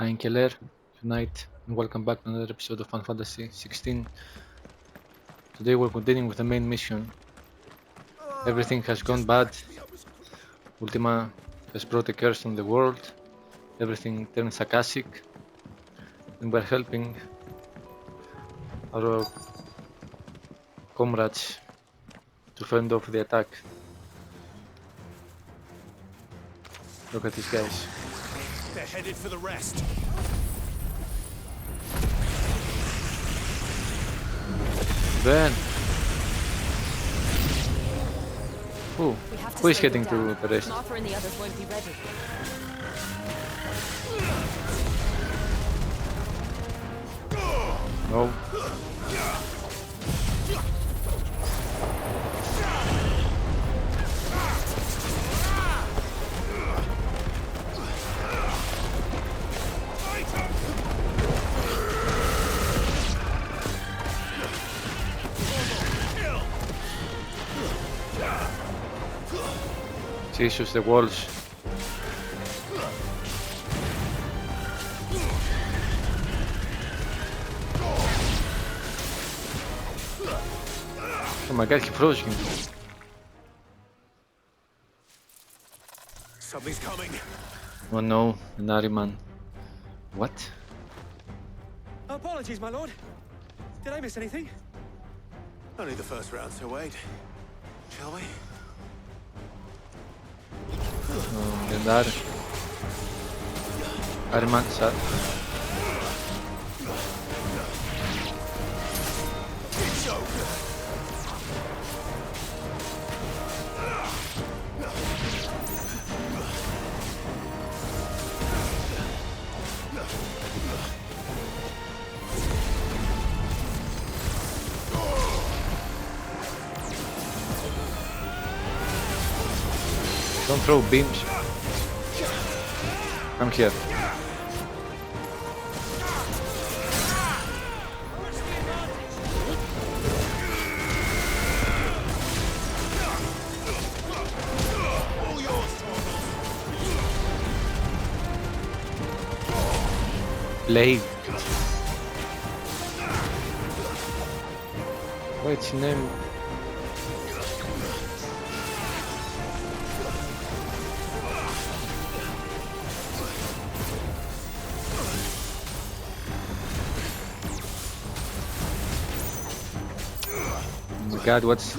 I'm Keller, Unite, and welcome back to another episode of Final Fantasy XVI. Today we're continuing with the main mission. Everything has gone bad. Ultima has brought a curse on the world. Everything turns Akashic. And we're helping our comrades to fend off the attack. Look at these guys. They're headed for the rest. Then, who is heading to the rest? Martha and the others won't be ready. No. Jesus, the walls. Oh my god, he froze him. Something's coming. Oh no, an Ahriman. What? Apologies, my lord. Did I miss anything? Only the first round, so wait. Shall we? Andar. Ahriman shot. Don't throw beams. Come here. Blight. What's his name? Oh my god, what's...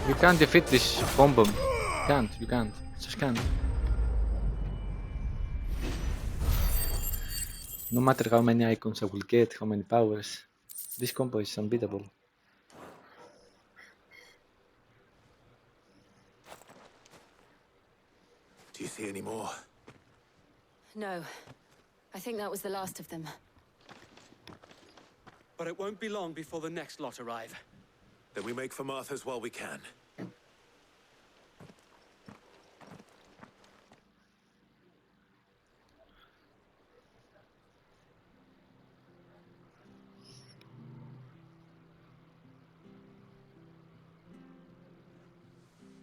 You can't defeat this bomb bomb. You can't. Just can't. No matter how many icons I will get, how many powers, this combo is unbeatable. Do you see any more? No. I think that was the last of them. But it won't be long before the next lot arrive. Then we make for Martha's while we can.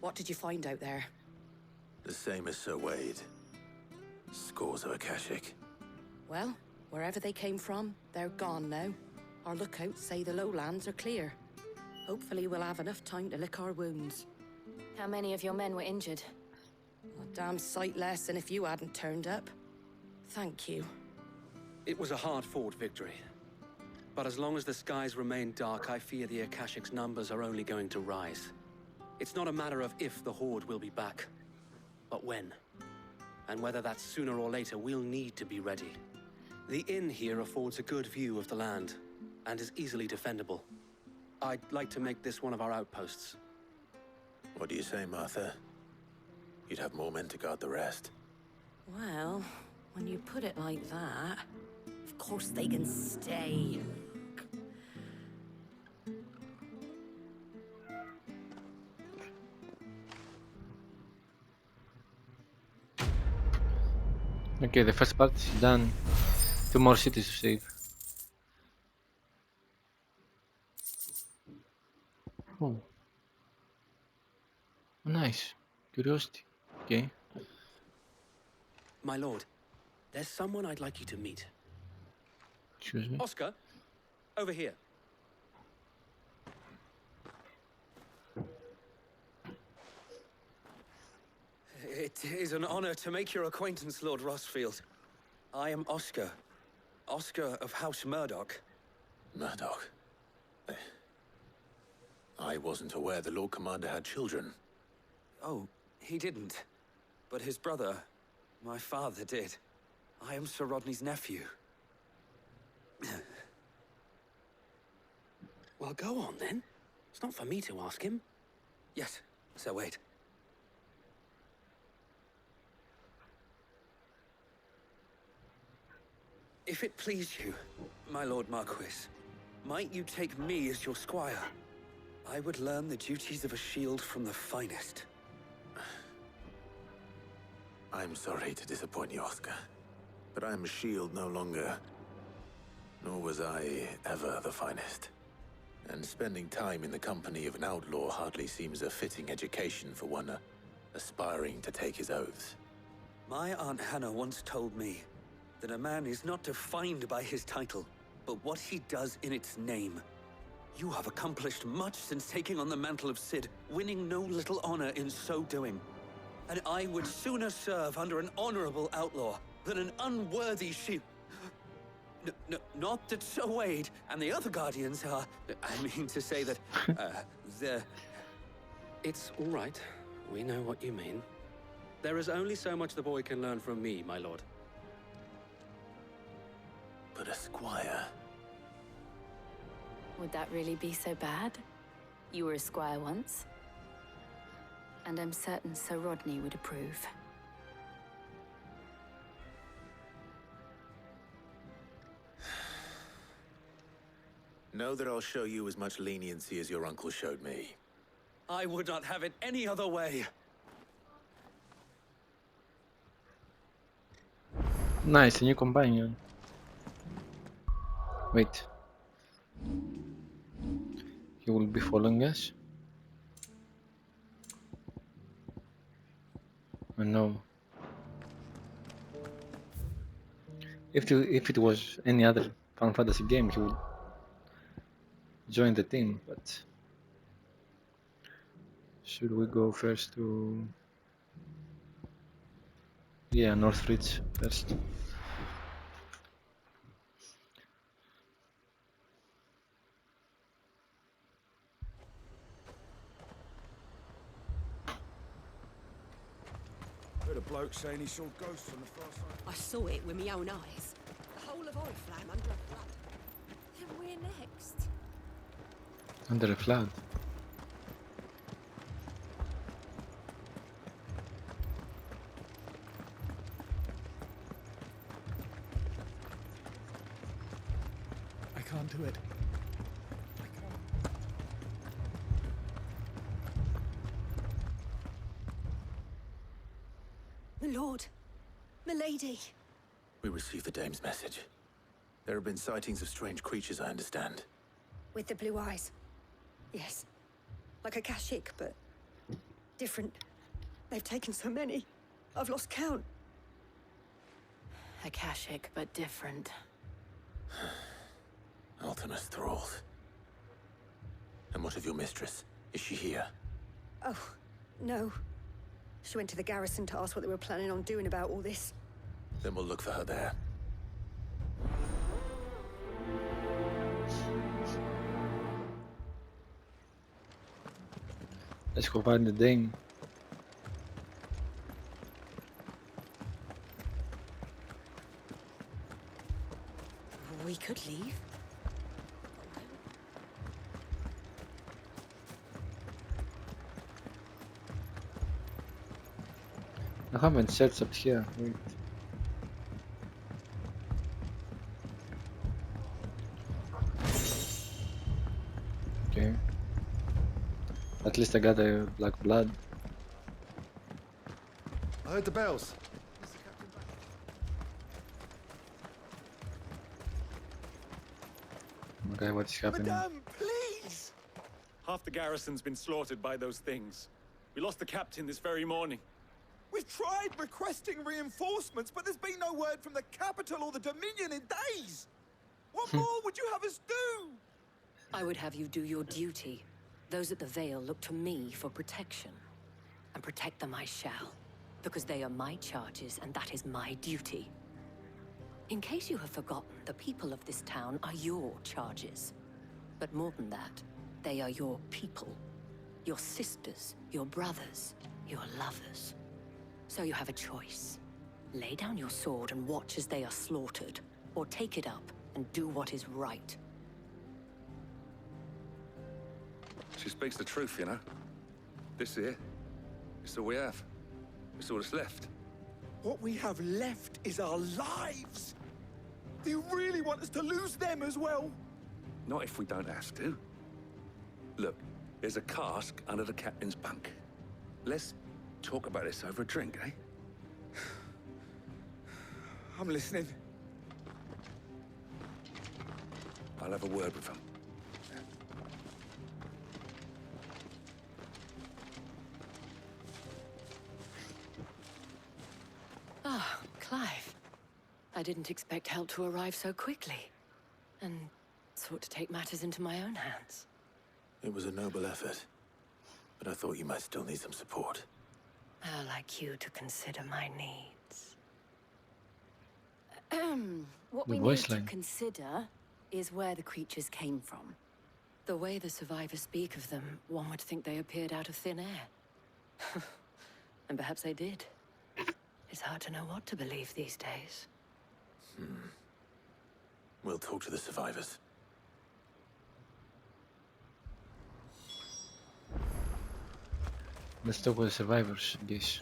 What did you find out there? The same as Sir Wade. Scores of Akashic. Well, wherever they came from, they're gone now. Our lookouts say the lowlands are clear. Hopefully we'll have enough time to lick our wounds. How many of your men were injured? A damn sight less than if you hadn't turned up. Thank you. It was a hard-fought victory. But as long as the skies remain dark, I fear the Akashic's numbers are only going to rise. It's not a matter of if the Horde will be back, but when. And whether that's sooner or later, we'll need to be ready. The inn here affords a good view of the land, and is easily defendable. I'd like to make this one of our outposts. What do you say, Martha? You'd have more men to guard the rest. Well, when you put it like that, of course they can stay. Okay, the first part is done. 2 more cities to save. Oh, nice. Curiosity. Okay. My lord, there's someone I'd like you to meet. Excuse me. Oscar, over here. It is an honor to make your acquaintance, Lord Rosfield. I am Oscar. Oscar of House Murdoch. Murdoch. I wasn't aware the Lord Commander had children. Oh, he didn't. But his brother, my father, did. I am Sir Rodney's nephew. Well, go on then. It's not for me to ask him. Yes, Sir Wade. If it please you, my Lord Marquis, might you take me as your squire? I would learn the duties of a shield from the finest. I'm sorry to disappoint you, Oscar, but I'm a shield no longer. Nor was I ever the finest. And spending time in the company of an outlaw hardly seems a fitting education for one aspiring to take his oaths. My Aunt Hannah once told me that a man is not defined by his title, but what he does in its name. You have accomplished much since taking on the mantle of Cid, winning no little honor in so doing. And I would sooner serve under an honorable outlaw than an unworthy shield. Not that Sir Wade and the other guardians are... I mean to say that, they're... It's all right. We know what you mean. There is only so much the boy can learn from me, my lord. But a squire... Would that really be so bad? You were a squire once. And I'm certain Sir Rodney would approve. Know that I'll show you as much leniency as your uncle showed me. I would not have it any other way. Nice, a new companion. Wait. He will be following us? Oh no. If it was any other Final Fantasy game, he would join the team, but... Should we go first to... Yeah, Northridge first. Heard a bloke saying he saw ghosts on the far side. I saw it with my own eyes. The whole of Oriflamme under a flood. Then we're next. Under a flood. I can't do it. My lord. Milady. We received the dame's message. There have been sightings of strange creatures, I understand. With the blue eyes. Yes. Like a Kashik, but different. They've taken so many. I've lost count. Akashic, but different. Ultimus thralls. And what of your mistress? Is she here? Oh, no. She went to the garrison to ask what they were planning on doing about all this. Then we'll look for her there. Let's go find the dame. We could leave. I haven't searched up here. Wait. Okay. At least I got a black blood. I heard the bells. Okay, what is happening? Madame, please! Half the garrison's been slaughtered by those things. We lost the captain this very morning. We've tried requesting reinforcements, but there's been no word from the capital or the Dominion in days. What more would you have us do? I would have you do your duty. Those at the Vale look to me for protection. And protect them I shall. Because they are my charges, and that is my duty. In case you have forgotten, the people of this town are your charges. But more than that, they are your people. Your sisters, your brothers, your lovers. So you have a choice. Lay down your sword and watch as they are slaughtered, or take it up and do what is right. She speaks the truth, you know. This here, it's all we have. It's all that's left. What we have left is our lives. Do you really want us to lose them as well? Not if we don't have to. Look, there's a cask under the captain's bunk. Let's talk about this over a drink, eh? I'm listening. I'll have a word with him. Ah, Clive. I didn't expect help to arrive so quickly. And sought to take matters into my own hands. It was a noble effort, but I thought you might still need some support. I'd like you to consider my needs. What The we need voice to line. consider is where the creatures came from. The way the survivors speak of them, one would think they appeared out of thin air. And perhaps they did. It's hard to know what to believe these days. We'll talk to the survivors. Let's talk with the survivors, I guess.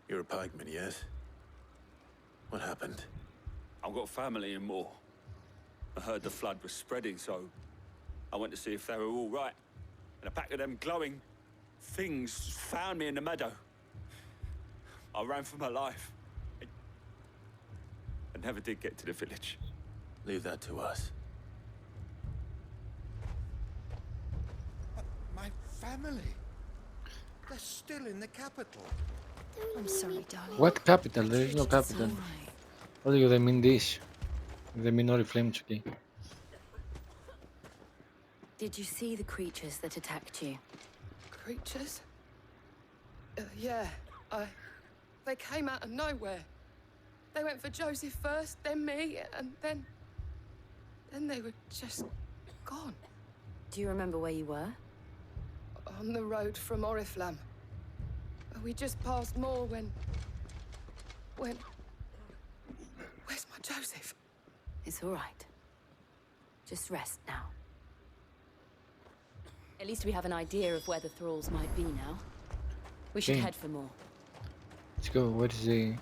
You're a pikeman, yes? What happened? I've got family in Moor. I heard the flood was spreading, so I went to see if they were all right. And a pack of them glowing things found me in the meadow. I ran for my life. I never did get to the village. Leave that to us. My family. They're still in the capital. I'm sorry, darling. What capital? There is no It's capital. all right. What do they mean this? They mean Oriflame's okay. Did you see the creatures that attacked you? Creatures? Yeah, they came out of nowhere. They went for Joseph first, then me, and then they were just gone. Do you remember where you were? On the road from Oriflamme. We just passed Moor when... Where's my Joseph? It's all right. Just rest now. At least we have an idea of where the thralls might be now. We should Okay. head for more. Let's go. What is the...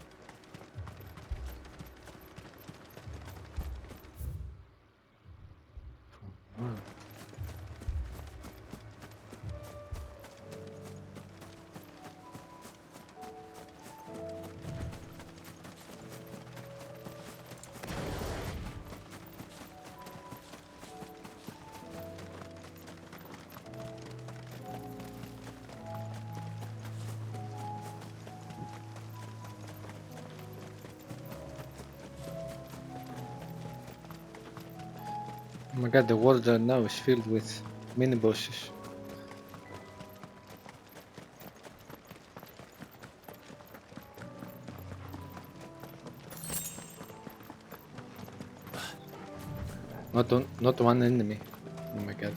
Oh my god, the world right now is filled with mini bosses. Not one enemy. Oh my god.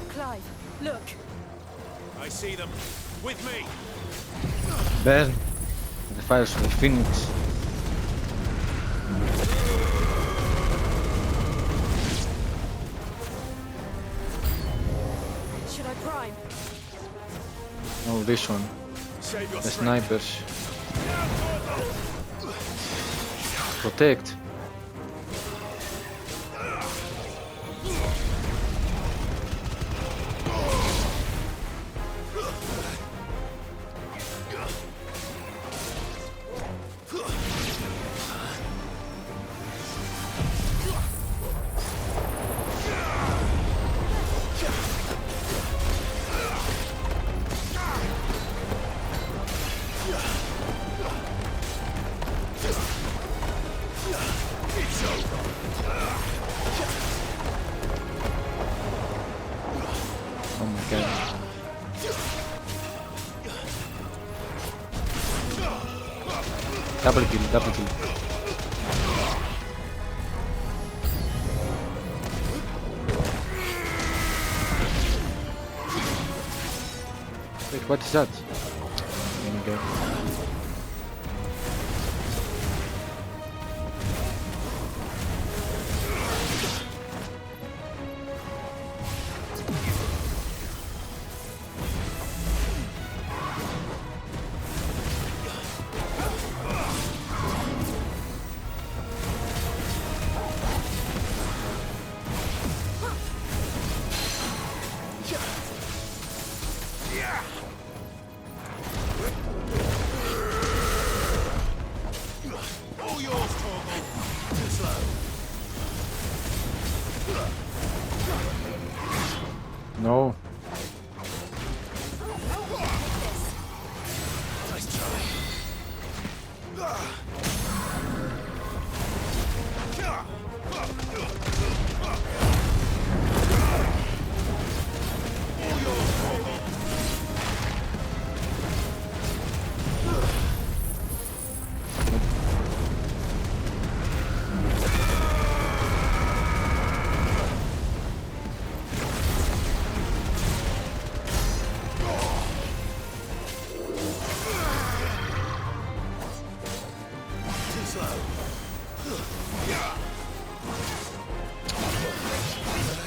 Clive, look. I see them. With me. Burn the fires of the Phoenix. Should I prime? Oh, this one. Save your The strength. snipers. Protect. Okay. Double kill, double kill. Wait, what is that? Oh my god. No.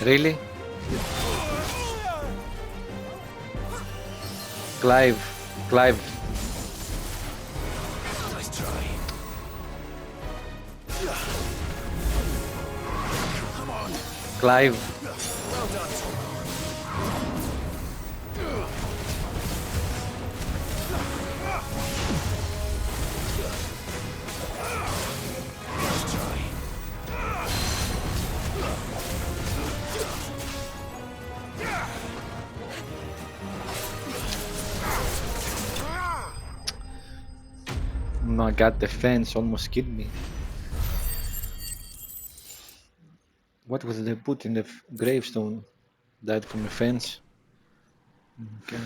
Really? Clive. Clive. Nice try. Come on. Clive. Well done. Nice try. Oh my god, the fence almost killed me. What was they put in the gravestone? Died from a fence. Okay.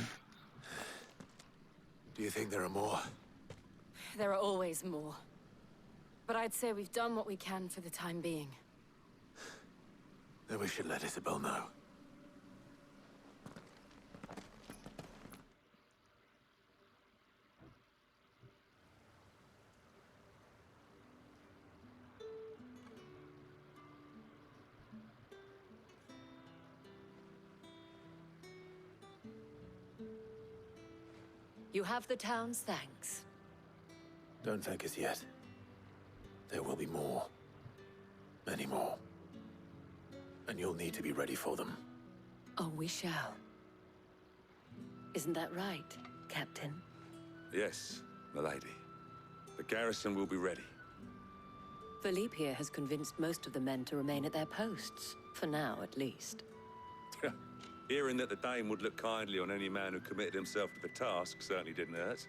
Do you think there are more? There are always more. But I'd say we've done what we can for the time being. Then we should let Isabel know. You have the town's thanks. Don't thank us yet. There will be more. Many more. And you'll need to be ready for them. Oh, we shall. Isn't that right, Captain? Yes, milady. The garrison will be ready. Philippe here has convinced most of the men to remain at their posts. For now, at least. Hearing that the Dame would look kindly on any man who committed himself to the task certainly didn't hurt.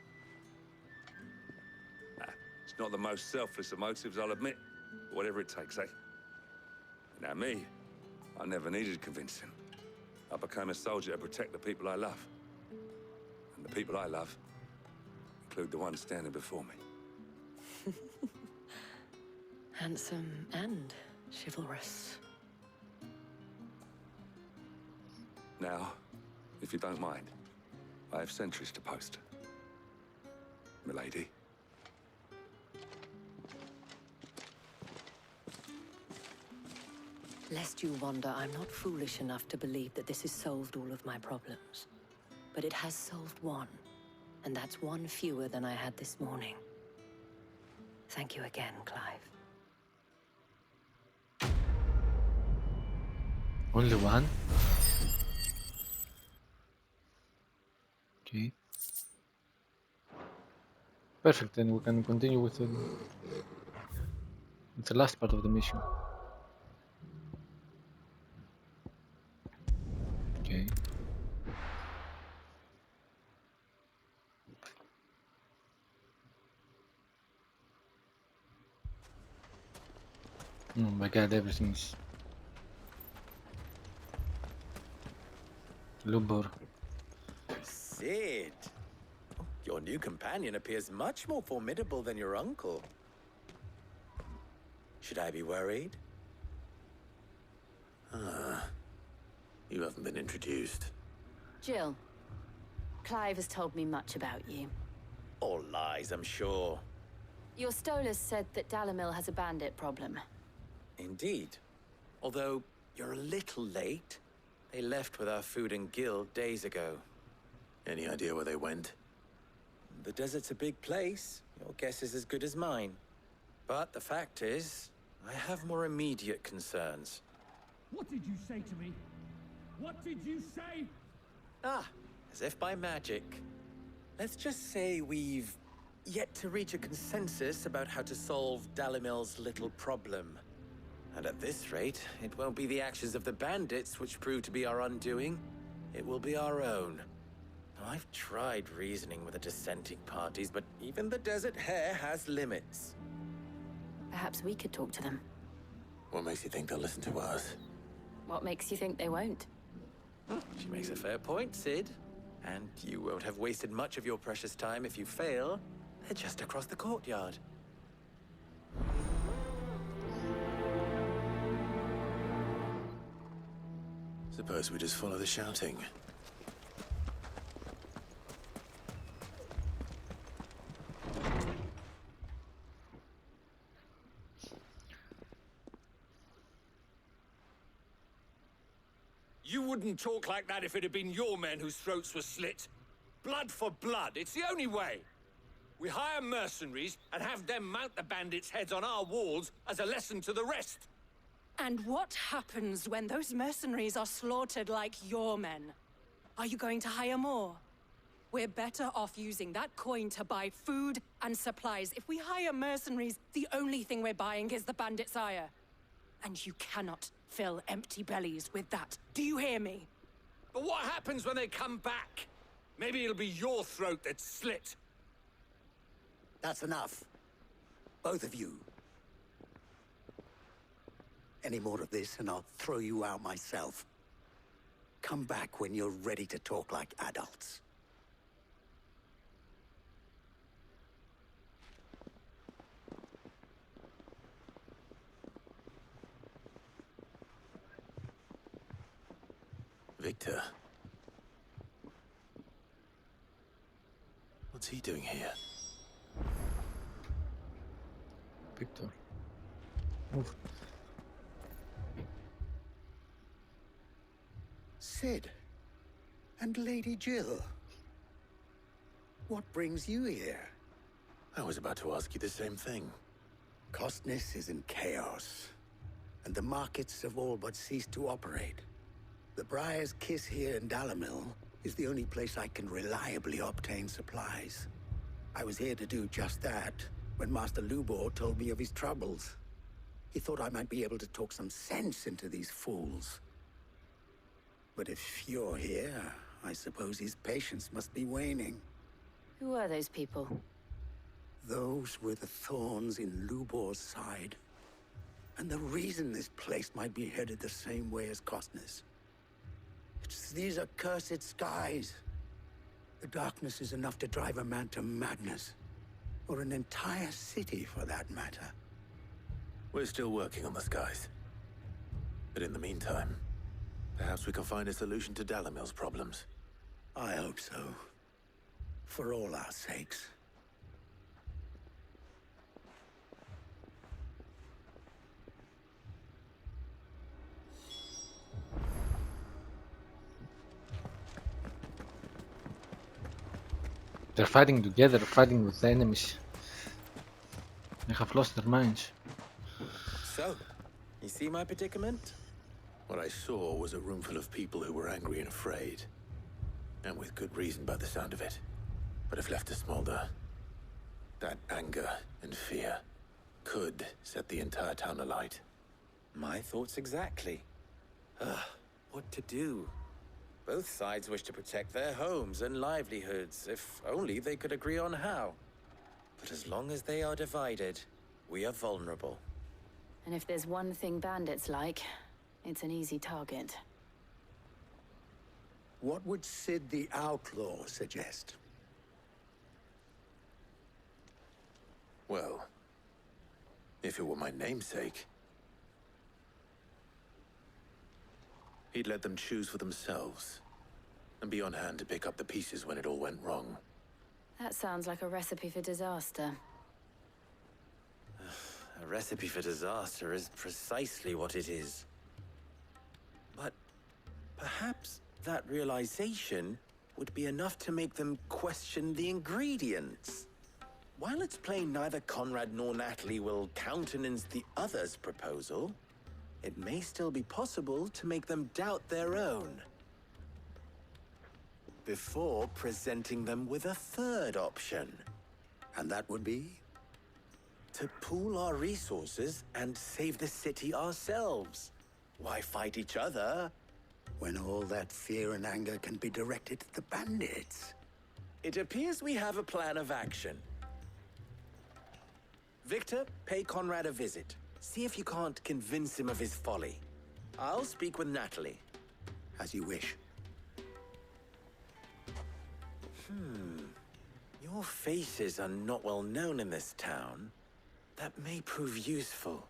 It's not the most selfless of motives, I'll admit. But whatever it takes, eh? Now me, I never needed convincing. I became a soldier to protect the people I love. And the people I love include the one standing before me. Handsome and chivalrous. Now, if you don't mind, I have sentries to post. Milady. Lest you wonder, I'm not foolish enough to believe that this has solved all of my problems. But it has solved one, and that's one fewer than I had this morning. Thank you again, Clive. Only one? Okay. Perfect, then we can continue with the last part of the mission. Okay. Oh my god, everything's... Lubor. Sid! Your new companion appears much more formidable than your uncle. Should I be worried? You haven't been introduced. Jill, Clive has told me much about you. All lies, I'm sure. Your Stolas said that Dalimil has a bandit problem. Indeed. Although, you're a little late. They left with our food and guild days ago. Any idea where they went? The desert's a big place. Your guess is as good as mine. But the fact is, I have more immediate concerns. What did you say to me? What did you say? As if by magic. Let's just say we've yet to reach a consensus about how to solve Dalimil's little problem. And at this rate, it won't be the actions of the bandits which prove to be our undoing. It will be our own. I've tried reasoning with the dissenting parties, but even the Desert Hare has limits. Perhaps we could talk to them. What makes you think they'll listen to us? What makes you think they won't? She makes a fair point, Sid. And you won't have wasted much of your precious time if you fail. They're just across the courtyard. Suppose we just follow the shouting. You wouldn't talk like that if it had been your men whose throats were slit. Blood for blood, it's the only way. We hire mercenaries and have them mount the bandits' heads on our walls as a lesson to the rest. And what happens when those mercenaries are slaughtered like your men? Are you going to hire more? We're better off using that coin to buy food and supplies. If we hire mercenaries, the only thing we're buying is the bandit's ire. And you cannot fill empty bellies with that. Do you hear me? But what happens when they come back? Maybe it'll be your throat that's slit. That's enough. Both of you. Any more of this and I'll throw you out myself. Come back when you're ready to talk like adults. Victor. What's he doing here? Victor. Move. Sid. And Lady Jill. What brings you here? I was about to ask you the same thing. Costness is in chaos, and the markets have all but ceased to operate. The Briar's Kiss here in Dalimil is the only place I can reliably obtain supplies. I was here to do just that when Master Lubor told me of his troubles. He thought I might be able to talk some sense into these fools. But if you're here, I suppose his patience must be waning. Who are those people? Those were the thorns in Lubor's side. And the reason this place might be headed the same way as Costness. It's these accursed skies. The darkness is enough to drive a man to madness. Or an entire city, for that matter. We're still working on the skies. But in the meantime, perhaps we can find a solution to Dalimil's problems. I hope so. For all our sakes. They're fighting together, fighting with the enemies. They have lost their minds. So, you see my predicament? What I saw was a room full of people who were angry and afraid. And with good reason by the sound of it. But if left to smolder, that anger and fear could set the entire town alight. My thoughts exactly. What to do? Both sides wish to protect their homes and livelihoods, if only they could agree on how. But as long as they are divided, we are vulnerable. And if there's one thing bandits like, it's an easy target. What would Sid the Outlaw suggest? Well, if it were my namesake, he'd let them choose for themselves and be on hand to pick up the pieces when it all went wrong. That sounds like a recipe for disaster. A recipe for disaster is precisely what it is. But perhaps that realization would be enough to make them question the ingredients. While it's plain neither Conrad nor Natalie will countenance the other's proposal, it may still be possible to make them doubt their own, before presenting them with a third option. And that would be? To pool our resources and save the city ourselves. Why fight each other when all that fear and anger can be directed at the bandits? It appears we have a plan of action. Victor, pay Conrad a visit. See if you can't convince him of his folly. I'll speak with Natalie. As you wish. Your faces are not well known in this town. That may prove useful.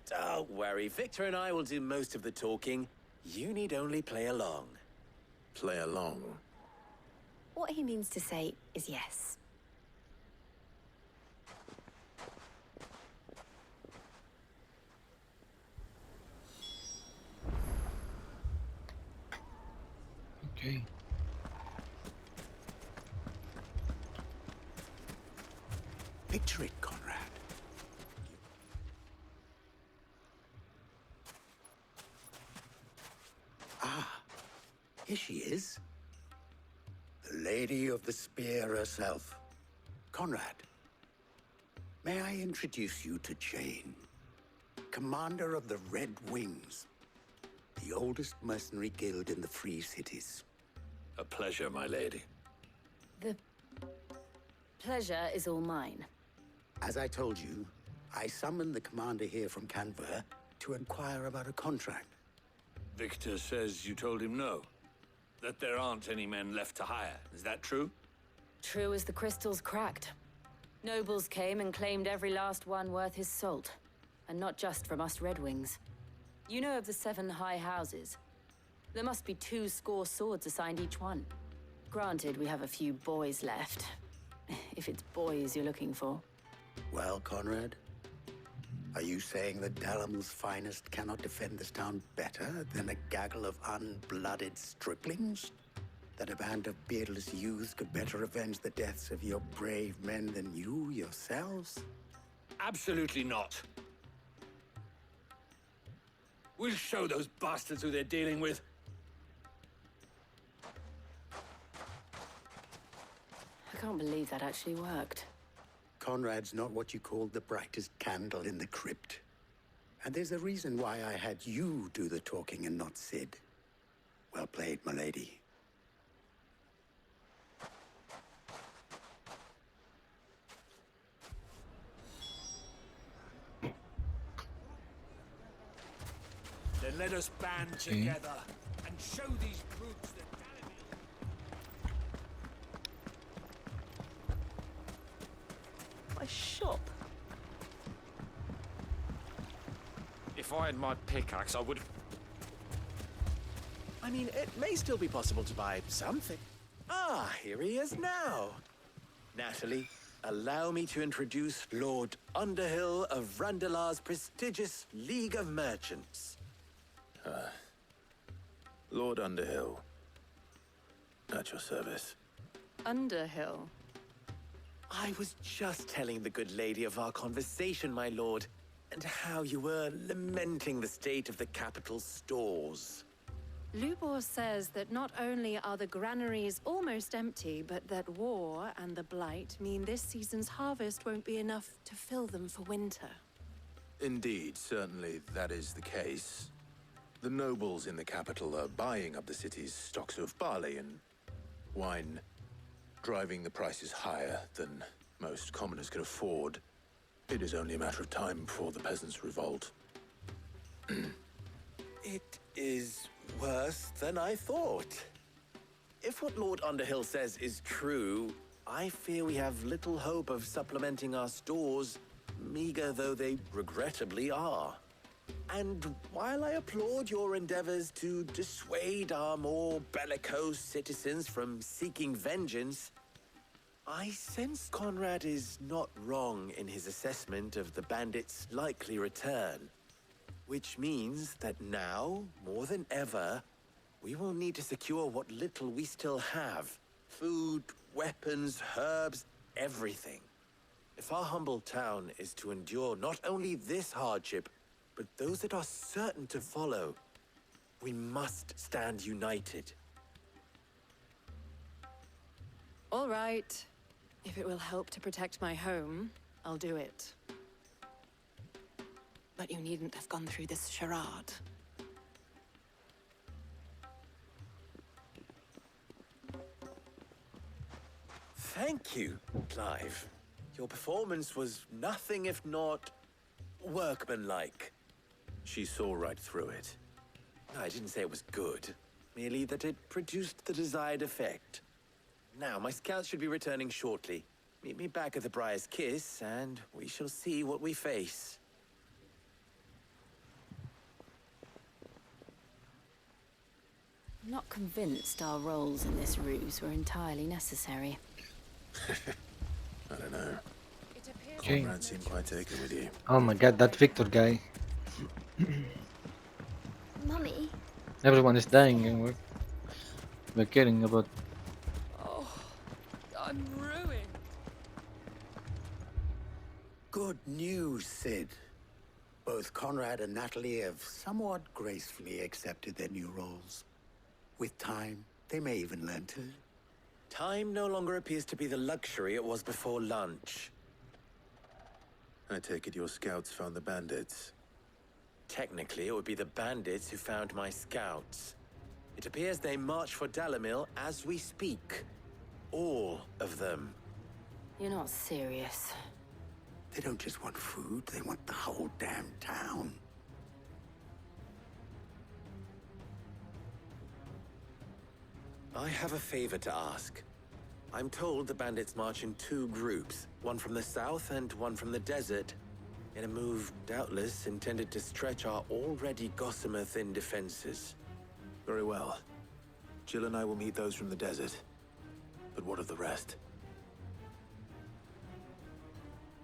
Don't worry, Victor and I will do most of the talking. You need only play along. Play along? What he means to say is yes. Okay. Picture it, Conrad. Here she is. The Lady of the Spear herself. Conrad, may I introduce you to Jane, commander of the Red Wings, the oldest mercenary guild in the Free Cities. A pleasure, my lady. The pleasure is all mine. As I told you, I summoned the commander here from Canver to inquire about a contract. Victor says you told him no. That there aren't any men left to hire. Is that true? True as the crystals cracked. Nobles came and claimed every last one worth his salt. And not just from us Red Wings. You know of the 7 high houses. There must be 2 swords assigned each one. Granted, we have a few boys left. If it's boys you're looking for. Well, Conrad, are you saying that Dalamel's finest cannot defend this town better than a gaggle of unblooded striplings? That a band of beardless youths could better avenge the deaths of your brave men than you yourselves? Absolutely not. We'll show those bastards who they're dealing with. I can't believe that actually worked. Conrad's not what you called the brightest candle in the crypt. And there's a reason why I had you do the talking and not Sid. Well played, my lady. Then let us band together and show these brutes that My shop. If I had my pickaxe, I would have... I mean, it may still be possible to buy something. Ah, here he is now. Natalie, allow me to introduce Lord Underhill of Randalar's prestigious League of Merchants. Lord Underhill. At your service. Underhill? I was just telling the good lady of our conversation, my lord, and how you were lamenting the state of the capital's stores. Lubor says that not only are the granaries almost empty, but that war and the Blight mean this season's harvest won't be enough to fill them for winter. Indeed, certainly that is the case. The nobles in the capital are buying up the city's stocks of barley and wine, driving the prices higher than most commoners can afford. It is only a matter of time before the peasants revolt. It is worse than I thought. if what Lord Underhill says is true, I fear we have little hope of supplementing our stores, meager though they regrettably are. And while I applaud your endeavors to dissuade our more bellicose citizens from seeking vengeance, I sense Conrad is not wrong in his assessment of the bandits' likely return. Which means that now, more than ever, we will need to secure what little we still have. Food, weapons, herbs, everything. If our humble town is to endure not only this hardship, but those that are certain to follow, we must stand united. All right. If it will help to protect my home, I'll do it. But you needn't have gone through this charade. Thank you, Clive. Your performance was nothing if not workmanlike. She saw right through it. I didn't say it was good, merely that it produced the desired effect. Now, my scouts should be returning shortly. Meet me back at the Briar's Kiss, and we shall see what we face. I'm not convinced our roles in this ruse were entirely necessary. I don't know. Okay. Conrad seemed quite taken with you. Oh my god, that Victor guy. Mummy? Everyone is dying and we're caring about. Oh, I'm ruined. Good news, Sid. Both Conrad and Natalie have somewhat gracefully accepted their new roles. With time, they may even learn to. Time no longer appears to be the luxury it was before lunch. I take it your scouts found the bandits. Technically, it would be the bandits who found my scouts. It appears they march for Dalimil as we speak. All of them. You're not serious. They don't just want food, they want the whole damn town. I have a favor to ask. I'm told the bandits march in two groups, one from the south and one from the desert, in a move doubtless intended to stretch our already gossamer-thin defenses. Very well. Jill and I will meet those from the desert. But what of the rest?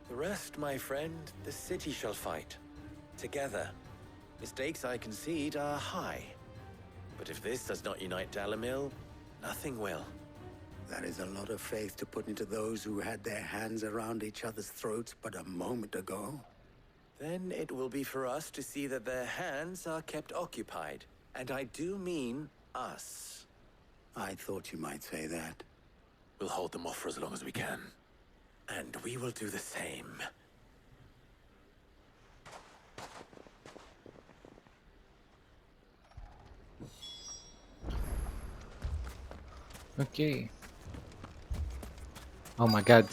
The rest, my friend, the city shall fight. Together. Mistakes, I concede, are high. But if this does not unite Dalimil, nothing will. That is a lot of faith to put into those who had their hands around each other's throats but a moment ago. Then it will be for us to see that their hands are kept occupied. And I do mean us. I thought you might say that. We'll hold them off for as long as we can. And we will do the same. Okay. Oh my god.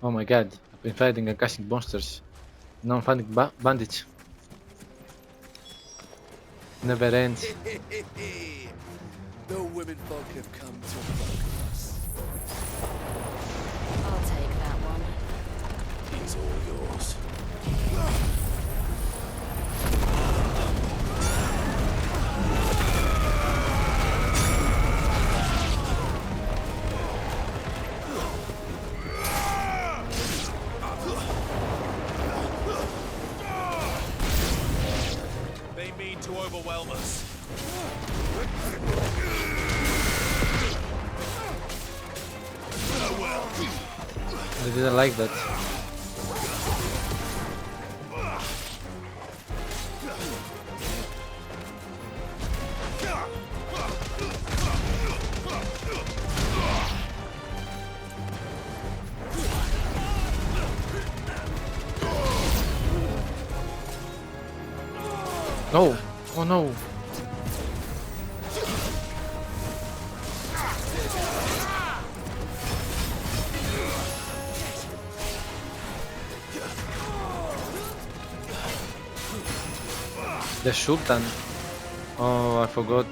Oh my god. I've been fighting and casting monsters. Now I'm fighting bandits. Never ends. The women folk have come to welcome us. I'll take that one. He's all yours. They mean to overwhelm us. I didn't like that. No! Oh no! The Sultan. Oh, I forgot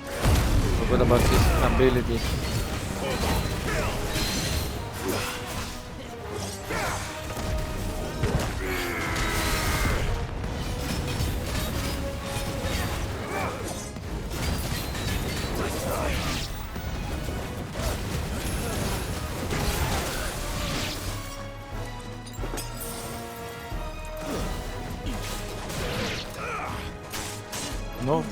Forgot about his ability. No.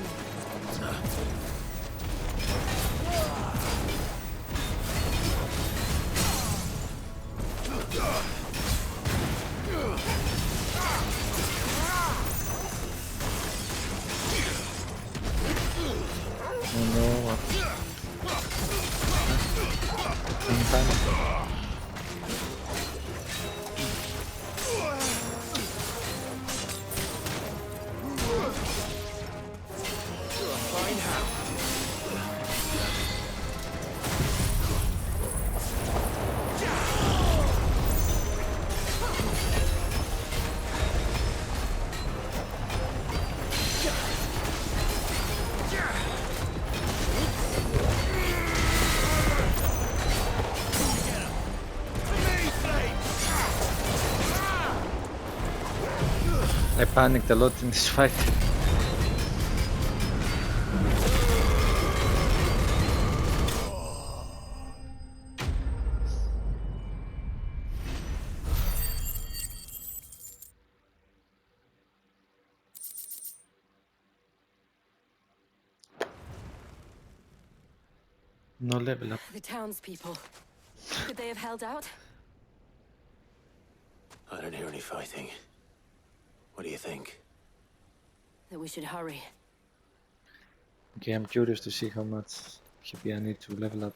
I panicked a lot in this fight. No level up. The townspeople. Could they have held out? I don't hear any fighting. What do you think? That we should hurry. Okay, I'm curious to see how much HP I need to level up.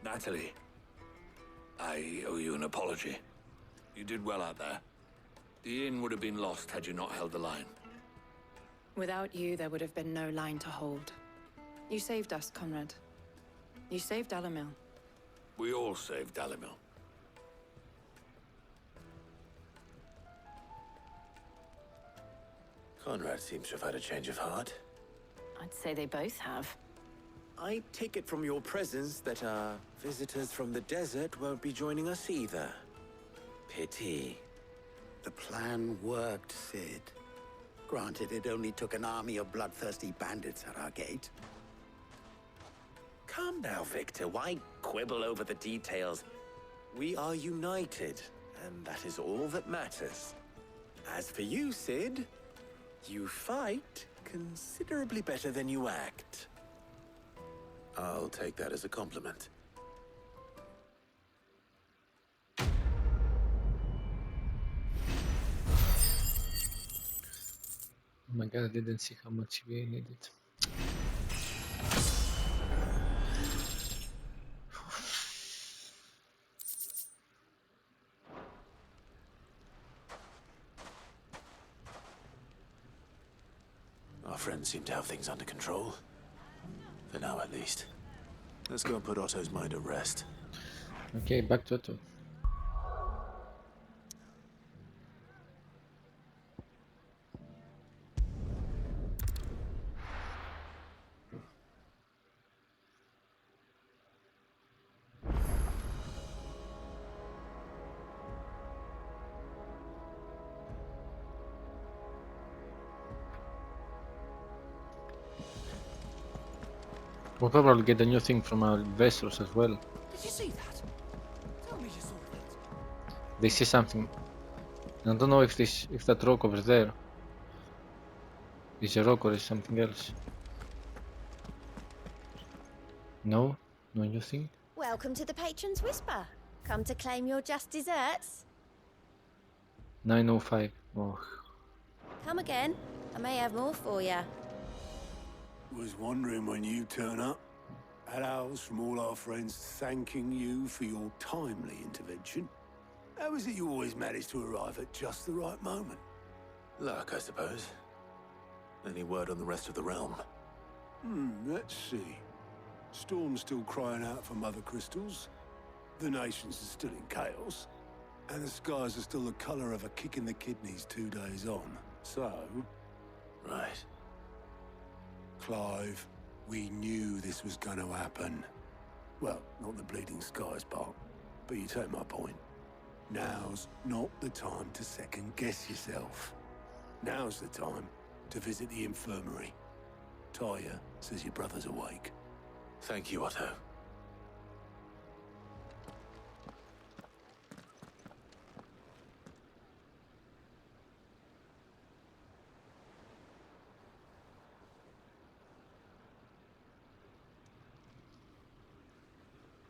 Natalie, I owe you an apology. You did well out there. The inn would have been lost had you not held the line. Without you, there would have been no line to hold. You saved us, Conrad. You saved Dalimil. We all saved Dalimil. Conrad seems to have had a change of heart. I'd say they both have. I take it from your presence that our visitors from the desert won't be joining us either. Pity. The plan worked, Sid. Granted, it only took an army of bloodthirsty bandits at our gate. Calm now, Victor. Why quibble over the details? We are united, and that is all that matters. As for you, Sid, you fight considerably better than you act. I'll take that as a compliment. Oh my god, I didn't see how much we needed. Our friends seem to have things under control. For now, at least. Let's go and put Otto's mind at rest. Okay, back to Otto. We'll probably get a new thing from our vessels as well. Did you see that? Tell me you saw that. They see something. I don't know if that rock over there is a rock or is something else. No? No new thing? Welcome to the Patron's Whisper. Come to claim your just desserts? 905. Oh. Come again. I may have more for you. Was wondering when you turn up. Had owls from all our friends thanking you for your timely intervention. How is it you always manage to arrive at just the right moment? Luck, I suppose. Any word on the rest of the realm? Let's see. Storm's still crying out for Mothercrystals. The nations are still in chaos. And the skies are still the colour of a kick in the kidneys 2 days on. So... Right. Clive, we knew this was going to happen. Well, not the bleeding skies part, but you take my point. Now's not the time to second-guess yourself. Now's the time to visit the infirmary. Talia says your brother's awake. Thank you, Otto.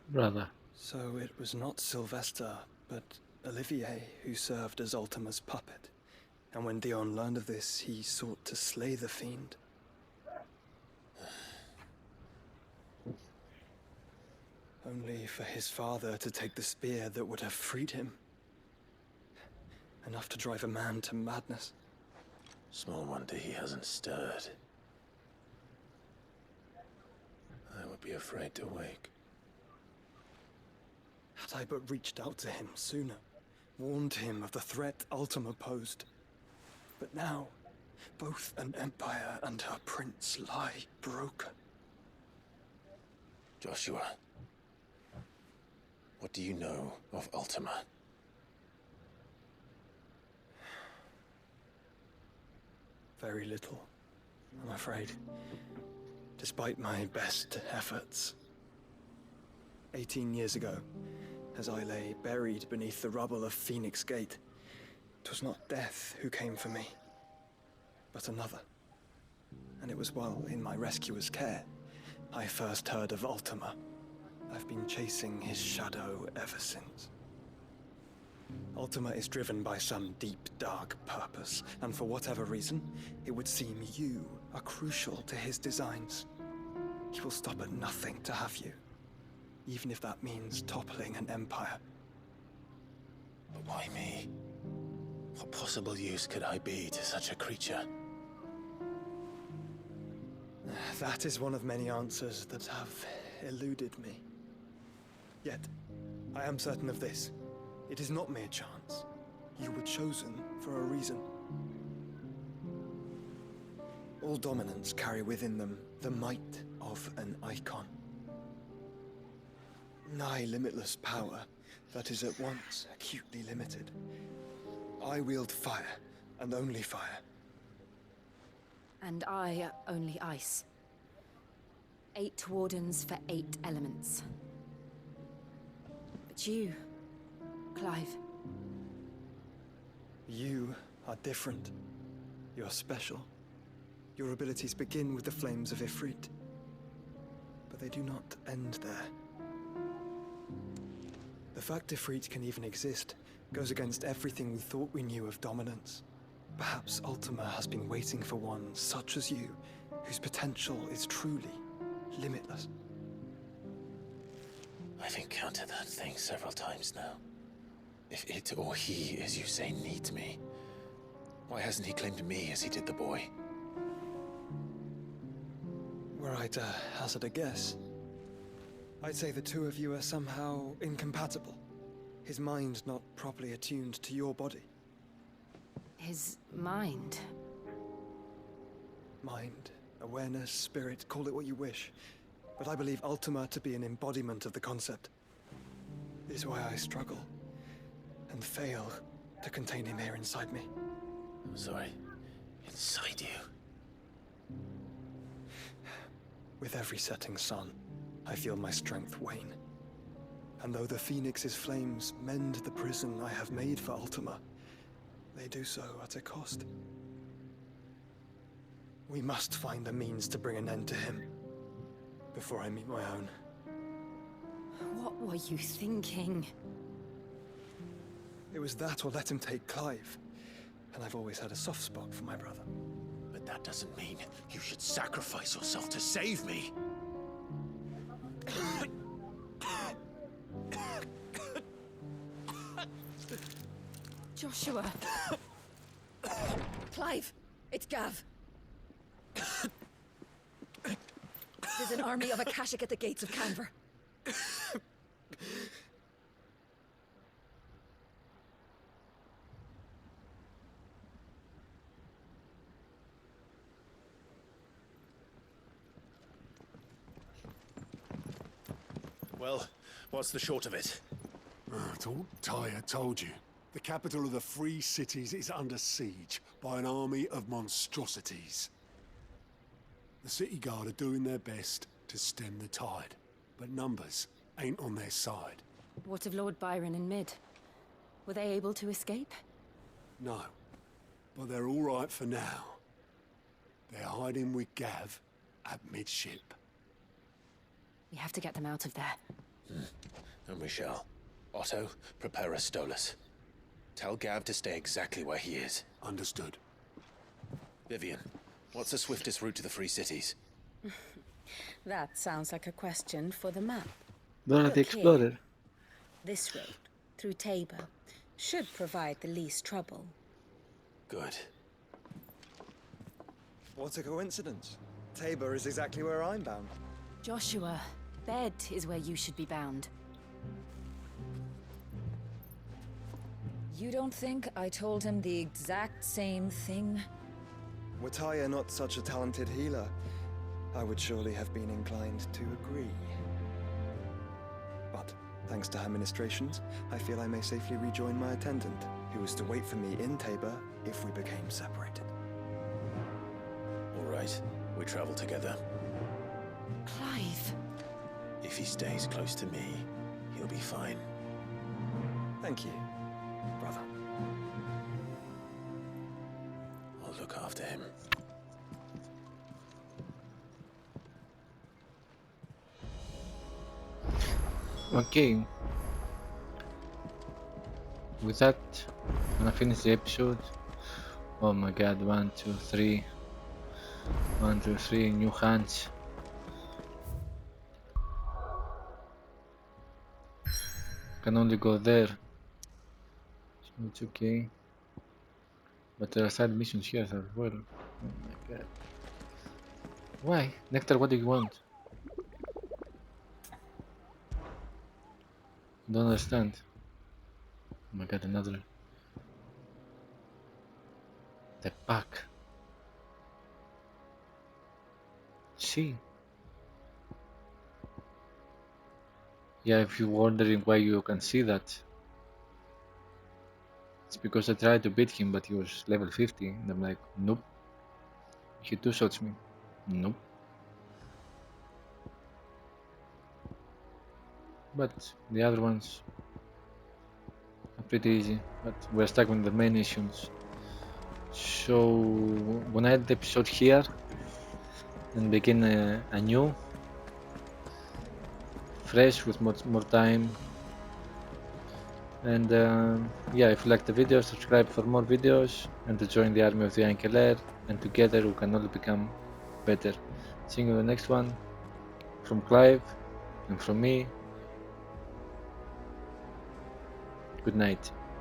Brother. So it was not Sylvester, but Olivier who served as Ultima's puppet. And when Dion learned of this, he sought to slay the fiend. Only for his father to take the spear that would have freed him. Enough to drive a man to madness. Small wonder he hasn't stirred. I would be afraid to wake. Had I but reached out to him sooner, warned him of the threat Ultima posed. But now, both an empire and her prince lie broken. Joshua, what do you know of Ultima? Very little, I'm afraid. Despite my best efforts. 18 years ago, as I lay buried beneath the rubble of Phoenix Gate, 'twas not death who came for me, but another. And it was while in my rescuer's care, I first heard of Ultima. I've been chasing his shadow ever since. Ultima is driven by some deep, dark purpose, and for whatever reason, it would seem you are crucial to his designs. He will stop at nothing to have you, even if that means toppling an empire. But why me? What possible use could I be to such a creature? That is one of many answers that have eluded me. Yet, I am certain of this. It is not mere chance. You were chosen for a reason. All dominants carry within them the might of an Eikon. Nigh limitless power that is at once acutely limited. I wield fire, and only fire. And I only ice. 8 wardens for 8 elements. But you, Clive. You are different. You're special. Your abilities begin with the flames of Ifrit. But they do not end there. The fact Ifrit can even exist goes against everything we thought we knew of dominance. Perhaps Ultima has been waiting for one such as you, whose potential is truly limitless. I've encountered that thing several times now. If it or he, as you say, needs me, why hasn't he claimed me as he did the boy? Were I to hazard a guess, I'd say the two of you are somehow incompatible. His mind not properly attuned to your body. His mind? Mind, awareness, spirit, call it what you wish. But I believe Ultima to be an embodiment of the concept. This is why I struggle and fail to contain him here inside me. I'm sorry. Inside you? With every setting sun, I feel my strength wane. And though the Phoenix's flames mend the prison I have made for Ultima, they do so at a cost. We must find a means to bring an end to him before I meet my own. What were you thinking? It was that or let him take Clive. And I've always had a soft spot for my brother. But that doesn't mean you should sacrifice yourself to save me. Joshua. Clive, it's Gav. There's an army of Akashic at the gates of Canver. Well, what's the short of it? I thought Tyre told you. The capital of the Free Cities is under siege by an army of monstrosities. The city guard are doing their best to stem the tide, but numbers ain't on their side. What of Lord Byron and Mid? Were they able to escape? No, but they're all right for now. They're hiding with Gav at midship. We have to get them out of there. And we shall. Otto, prepare a Stolas. Tell Gav to stay exactly where he is. Understood. Vivian, what's the swiftest route to the Free Cities? That sounds like a question for the map. Dora the Look here. Explorer. This road, through Tabor, should provide the least trouble. Good. What a coincidence. Tabor is exactly where I'm bound. Joshua, bed is where you should be bound. You don't think I told him the exact same thing? Were Tyre not such a talented healer, I would surely have been inclined to agree. But, thanks to her ministrations, I feel I may safely rejoin my attendant, who was to wait for me in Tabor if we became separated. All right, we travel together. Clive. If he stays close to me, he'll be fine. Thank you, brother. I'll look after him. Okay. With that, I'm gonna finish the episode. Oh my god, 1, 2, 3. 1, 2, 3, new hands. Can only go there. So it's okay. But there are side missions here as well. Oh my god. Why? Nectar, what do you want? Don't understand. Oh my god, another. The pack. See? Yeah, if you're wondering why you can see that, it's because I tried to beat him, but he was level 50, and I'm like, nope. He two-shots me. Nope. But the other ones are pretty easy, but we're stuck with the main missions. So when I end the episode here and begin a new, fresh with more time. And yeah, if you like the video, subscribe for more videos and to join the army of the Ankeler, and together we can all become better. See you in the next one. From Clive and from me, good night.